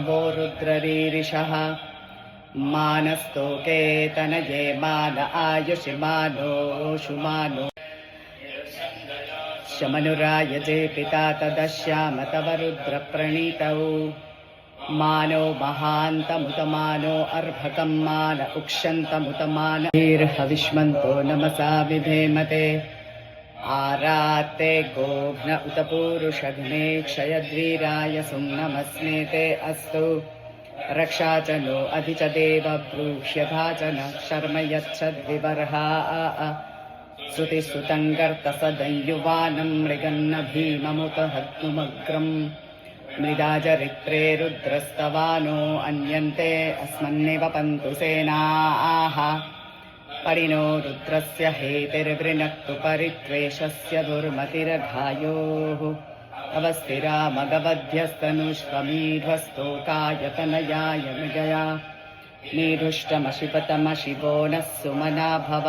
वो रुद्ररीरिषः मानस्तोके तनये मान आयुषिमानो शुमानो शमनुरायजे पिता तदश्याम तव रुद्रप्रणीतौ मानो महान्तमुतमानो अर्भकं मान उक्षन्तमुतमान हविष्मन्तो नमसा विधेमते आराते गोघ्न उत पूरुषघ्ने क्षयद्वीराय सुम्नमस्मेते अस्तु रक्षा च नो अधि च देव ब्रूह्यथा च न शर्म यच्छद्विबर्हा श्रुतिसुतं गर्तसदयुवानं मृगन्न भीममुत हत्नुमग्रम् मृदाचरित्रे रुद्रस्तवानो अन्यन्ते अस्मन्नेव पन्तु सेनाः परिणो रुद्रस्य हेतिर्वृणक्तु परित्वेषस्य दुर्मतिरघायोः अवस्थिरा मगवध्यस्तनुष्वमीध्वस्तोकायतनयाय मृगया नीरुष्टमशिपतमशिवो नः सुमना भव।